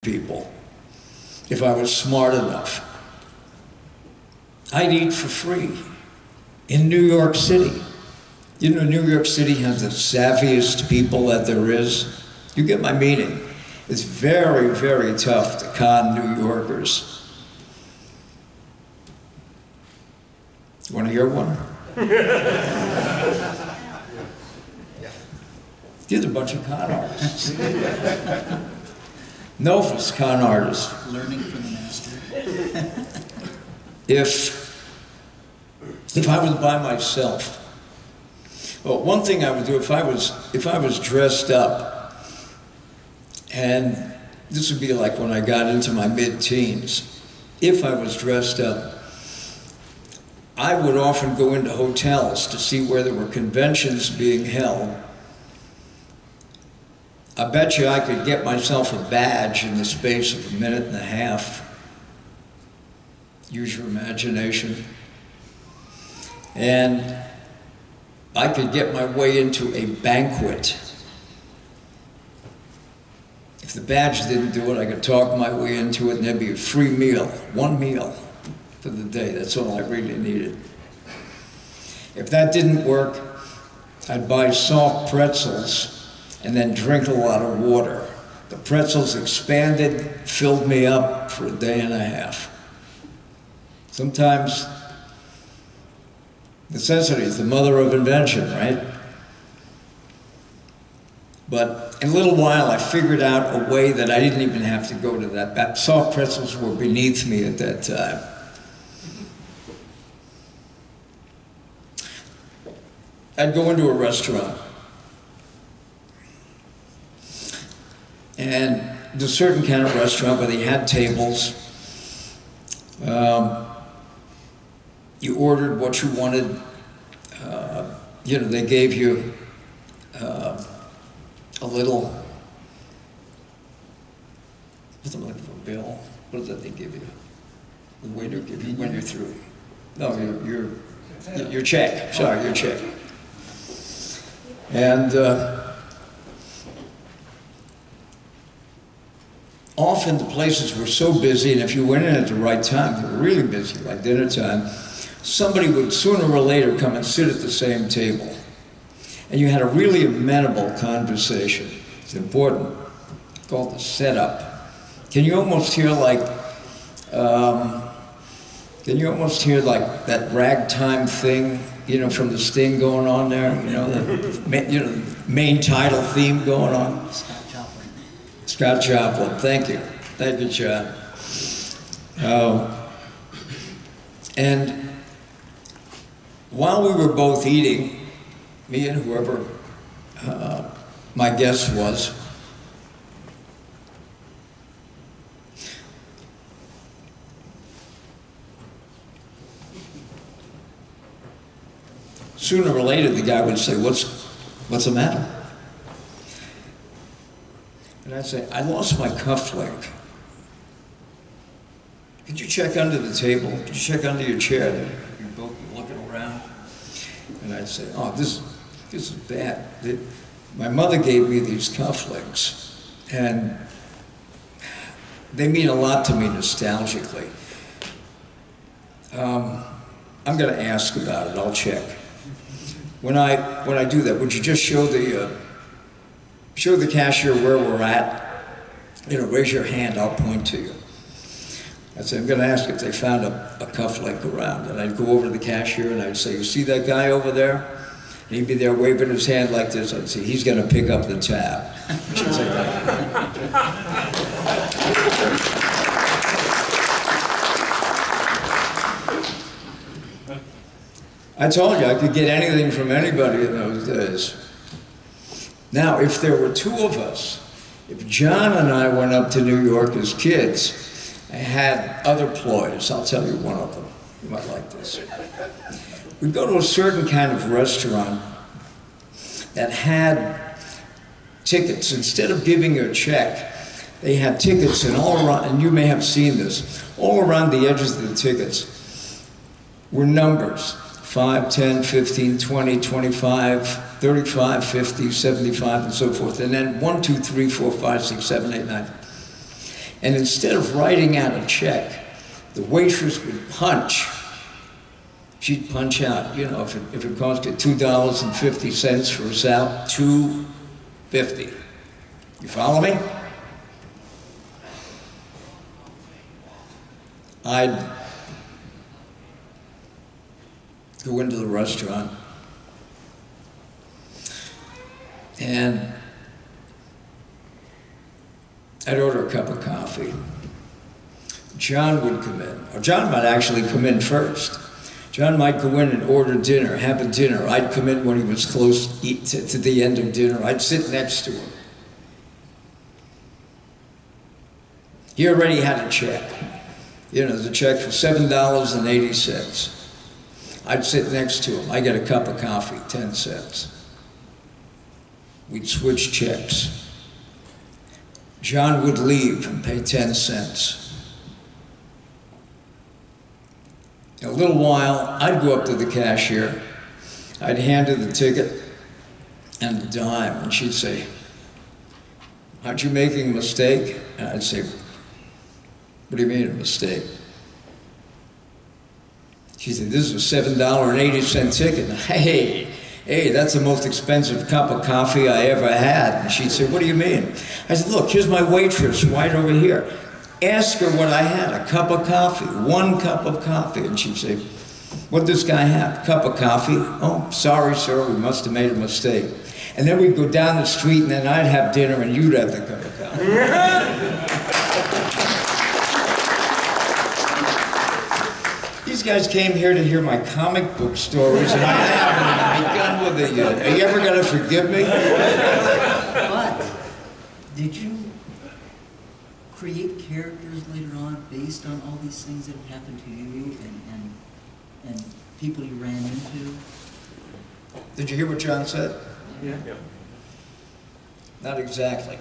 people if I was smart enough. I'd eat for free in New York City. You know, New York City has the savviest people that there is. You get my meaning. It's very, very tough to con New Yorkers. You want to hear one? These are a bunch of con artists. Novice con artists. Learning from the master. If I was by myself, well, one thing I would do if I was dressed up, and this would be like when I got into my mid-teens, if I was dressed up, I would often go into hotels to see where there were conventions being held. I bet you I could get myself a badge in the space of a minute and a half. Use your imagination. And I could get my way into a banquet. If the badge didn't do it, I could talk my way into it, and there'd be a free meal, one meal for the day. That's all I really needed. If that didn't work, I'd buy soft pretzels and then drink a lot of water. The pretzels expanded, filled me up for a day and a half. Sometimes necessity is the mother of invention, right? But in a little while, I figured out a way that I didn't even have to go to that. Soft pretzels were beneath me at that time. I'd go into a restaurant, and there's a certain kind of restaurant where they had tables. You ordered what you wanted. You know, they gave you a little, what's it like for a bill? What is that they give you? The waiter gives you when you're through. No, your check. Sorry, your check. And often the places were so busy, and if you went in at the right time, they were really busy, like dinner time, somebody would sooner or later come and sit at the same table. And you had a really amenable conversation. It's important. It's called the setup. Can you almost hear like, that ragtime thing, you know, from the Sting going on there? You know, the main title theme going on? Scott Joplin. Scott Joplin, thank you. Thank you, John. And while we were both eating, me and whoever my guest was, sooner or later the guy would say, what's the matter? And I'd say, I lost my cufflink. Could you check under the table? Could you check under your chair? You'd both be looking around. And I'd say, oh, this is bad. My mother gave me these cufflinks, and they mean a lot to me nostalgically. I'm going to ask about it. I'll check. When I do that, would you just show the cashier where we're at? You know, raise your hand. I'll point to you. I'd say, I'm going to ask if they found a cufflink around. And I'd go over to the cashier and I'd say, you see that guy over there? And he'd be there waving his hand like this. I'd say, he's going to pick up the tab. She'd say that. I told you I could get anything from anybody in those days. Now, if there were two of us, if John and I went up to New York as kids, I had other ploys. I'll tell you one of them. You might like this. We'd go to a certain kind of restaurant that had tickets. Instead of giving you a check, they had tickets, and all around, and you may have seen this, all around the edges of the tickets were numbers. 5, 10, 15, 20, 25, 35, 50, 75, and so forth. And then 1, 2, 3, 4, 5, 6, 7, 8, 9. And instead of writing out a check, the waitress would punch. She'd punch out, you know, if it cost you $2.50 for a salad, $2.50. You follow me? I'd go into the restaurant and I'd order a cup of coffee. John would come in, or John might actually come in first. John might go in and order dinner, have a dinner. I'd come in when he was close to the end of dinner. I'd sit next to him. He already had a check. You know, the check for $7.80. I'd sit next to him. I get a cup of coffee, 10 cents. We'd switch checks. John would leave and pay 10 cents. In a little while, I'd go up to the cashier. I'd hand her the ticket and the dime, and she'd say, "Aren't you making a mistake?" And I'd say, "What do you mean a mistake?" She said, "This is a $7.80 ticket." And, hey, that's the most expensive cup of coffee I ever had. And she'd say, "What do you mean?" I said, "Look, here's my waitress right over here. Ask her what I had, a cup of coffee, 1 cup of coffee." And she'd say, "What'd this guy have? Cup of coffee? Oh, sorry, sir, we must have made a mistake." And then we'd go down the street and then I'd have dinner and you'd have the cup of coffee. These guys came here to hear my comic book stories and I haven't even begun with it yet. Are you ever gonna forgive me? But did you create characters later on based on all these things that have happened to you and people you ran into? Did you hear what John said? Yeah. Not exactly.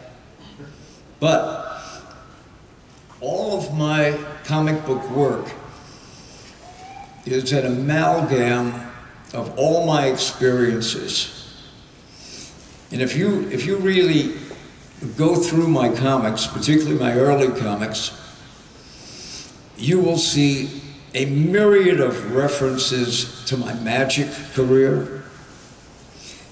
But all of my comic book work is an amalgam of all my experiences. And if you really go through my comics, particularly my early comics, you will see a myriad of references to my magic career.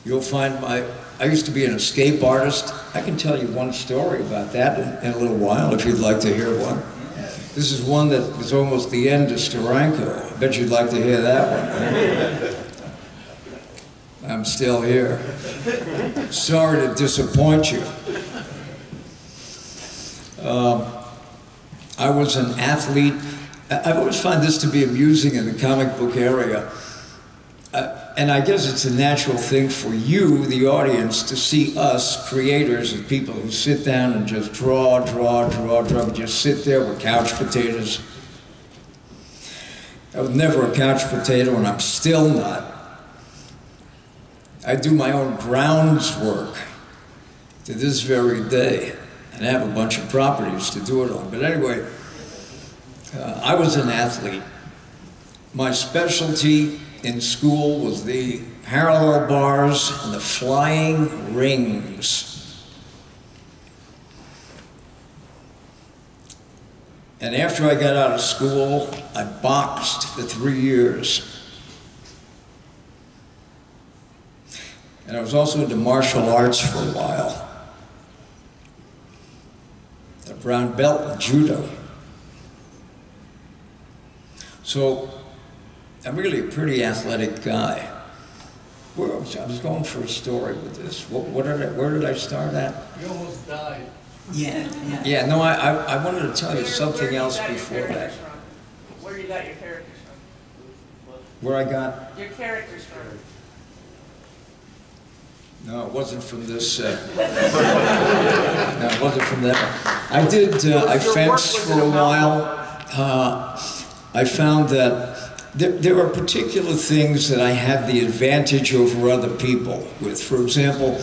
You'll find I used to be an escape artist. I can tell you one story about that in a little while if you'd like to hear one. This is one that was almost the end of Steranko. I bet you'd like to hear that one. I'm still here. Sorry to disappoint you. I was an athlete. I've always found this to be amusing in the comic book area. And I guess it's a natural thing for you, the audience, to see us creators as people who sit down and just draw, just sit there with couch potatoes. I was never a couch potato, and I'm still not. I do my own grounds work to this very day, and I have a bunch of properties to do it on. But anyway, I was an athlete. My specialty in school was the parallel bars and the flying rings. And after I got out of school, I boxed for 3 years. And I was also into martial arts for a while. A brown belt in judo. So I'm really a pretty athletic guy. I was going for a story with this. Where did I start at? You almost died. Yeah, no, I wanted to tell you something else before that. Where you got your characters from? Where I got? Your characters from? No, it wasn't from this. No, it wasn't from that. I fenced for a while. I found that there are particular things that I had the advantage over other people with. For example,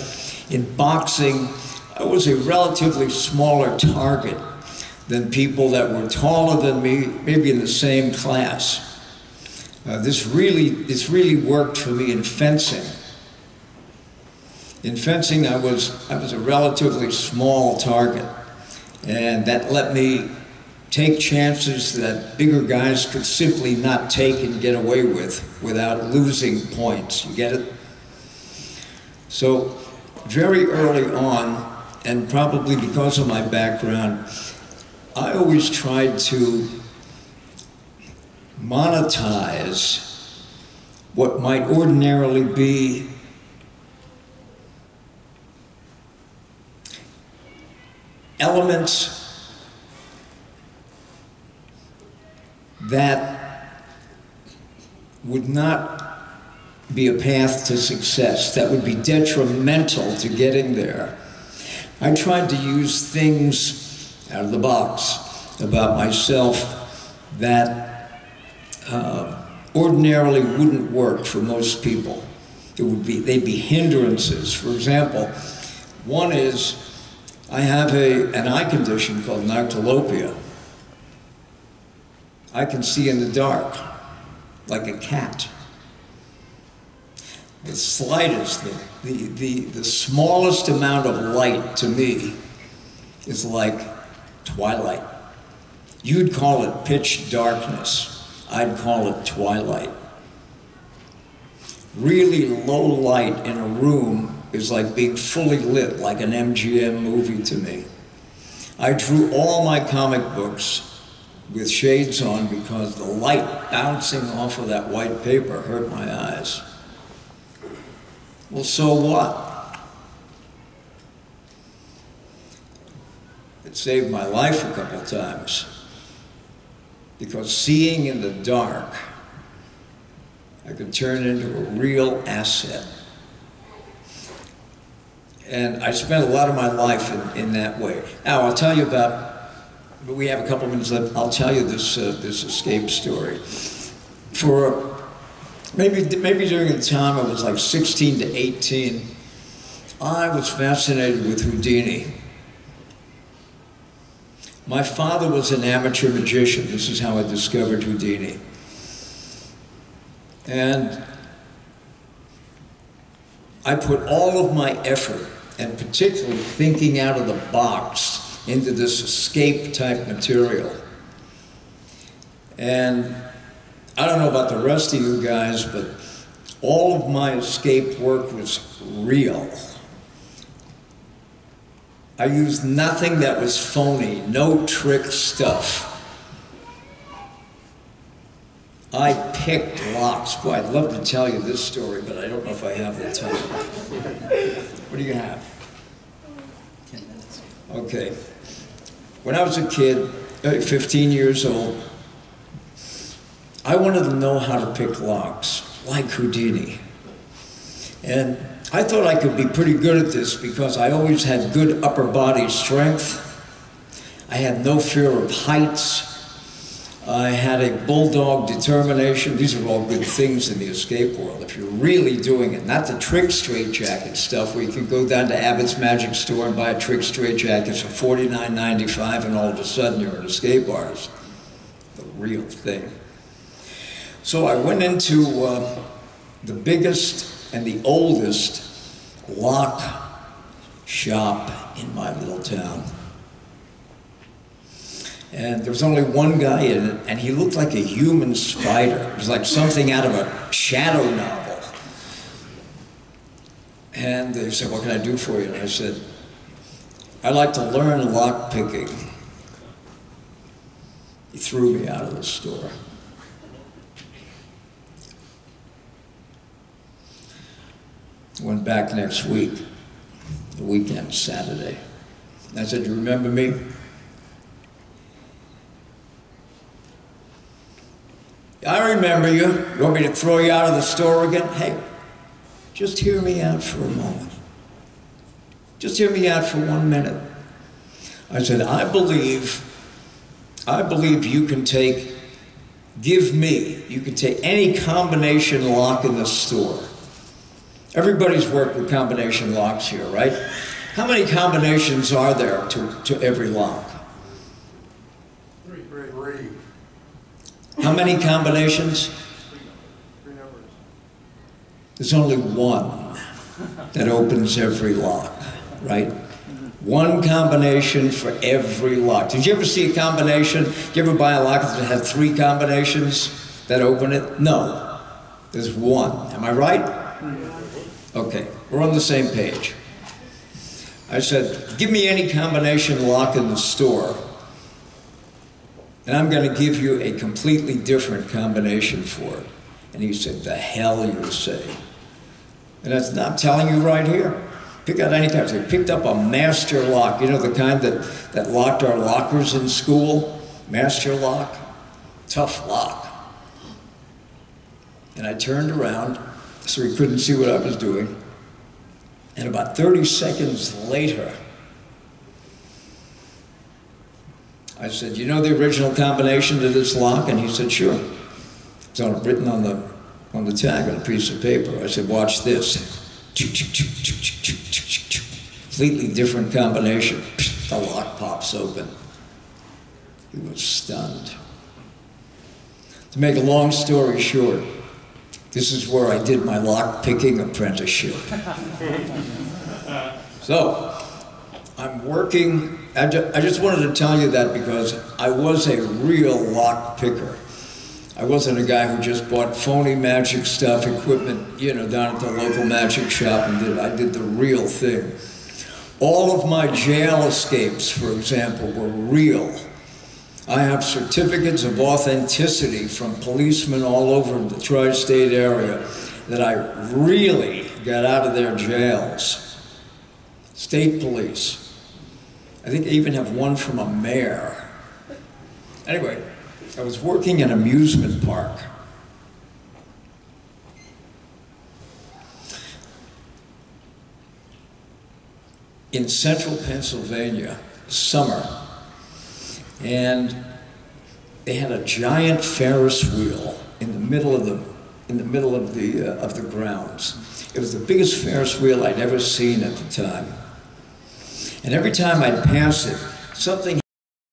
in boxing, I was a relatively smaller target than people that were taller than me, maybe in the same class. This really worked for me in fencing. In fencing, I was a relatively small target. And that let me take chances that bigger guys could simply not take and get away with without losing points. You get it? So very early on, and probably because of my background, I always tried to monetize what might ordinarily be elements that would not be a path to success, that would be detrimental to getting there. I tried to use things out of the box about myself that ordinarily wouldn't work for most people. They'd be hindrances. For example, one is I have an eye condition called narcolepsia. I can see in the dark, like a cat. The slightest, the smallest amount of light to me is like twilight. You'd call it pitch darkness. I'd call it twilight. Really low light in a room is like being fully lit, like an MGM movie to me. I drew all my comic books with shades on because the light bouncing off of that white paper hurt my eyes. Well, so what? It saved my life a couple of times because seeing in the dark, I could turn into a real asset. And I spent a lot of my life in that way. Now, I'll tell you about, but we have a couple of minutes left. I'll tell you this escape story. For maybe during the time I was like 16 to 18, I was fascinated with Houdini. My father was an amateur magician. This is how I discovered Houdini. And I put all of my effort, and particularly thinking out of the box, into this escape type material. And I don't know about the rest of you guys, but all of my escape work was real. I used nothing that was phony, no trick stuff. I picked locks. Boy, I'd love to tell you this story, but I don't know if I have the time. What do you have? 10 minutes. Okay. When I was a kid, 15 years old, I wanted to know how to pick locks, like Houdini. And I thought I could be pretty good at this because I always had good upper body strength. I had no fear of heights. I had a bulldog determination. These are all good things in the escape world. If you're really doing it, not the trick straitjacket stuff where you can go down to Abbott's Magic Store and buy a trick straitjacket for $49.95 and all of a sudden you're an escape artist. The real thing. So I went into the biggest and the oldest lock shop in my little town. And there was only one guy in it, and he looked like a human spider. It was like something out of a shadow novel. And they said, "What can I do for you?" And I said, "I'd like to learn lock picking." He threw me out of the store. Went back next week, the weekend, Saturday. And I said, "You remember me?" "I remember you. You want me to throw you out of the store again?" "Hey, just hear me out for a moment. Just hear me out for 1 minute." I said, I believe you can you can take any combination lock in the store. Everybody's worked with combination locks here, right? How many combinations are there to every lock? Three. How many combinations? Three numbers. There's only one that opens every lock, right? One combination for every lock. Did you ever see a combination? Did you ever buy a lock that had 3 combinations that open it? No. There's one. Am I right? Okay, we're on the same page. I said, give me any combination lock in the store, and I'm going to give you a completely different combination for it. And he said, the hell you say. And I'm telling you right here. Pick out any kind. So he picked up a master lock, you know, the kind that locked our lockers in school? Master lock. Tough lock. And I turned around so he couldn't see what I was doing. And about 30 seconds later, I said, you know the original combination to this lock? And he said, sure. It's written on the tag on a piece of paper. I said, watch this. Completely different combination. The lock pops open. He was stunned. To make a long story short, this is where I did my lock-picking apprenticeship. So, I'm working, I just wanted to tell you that because I was a real lock picker. I wasn't a guy who just bought phony magic stuff, equipment, you know, down at the local magic shop and I did the real thing. All of my jail escapes, for example, were real. I have certificates of authenticity from policemen all over the tri-state area that I really got out of their jails. State police. I think I even have one from a mayor. Anyway, I was working in an amusement park. In central Pennsylvania, summer, and they had a giant Ferris wheel in the middle of the grounds. It was the biggest Ferris wheel I'd ever seen at the time. And every time I'd pass it, something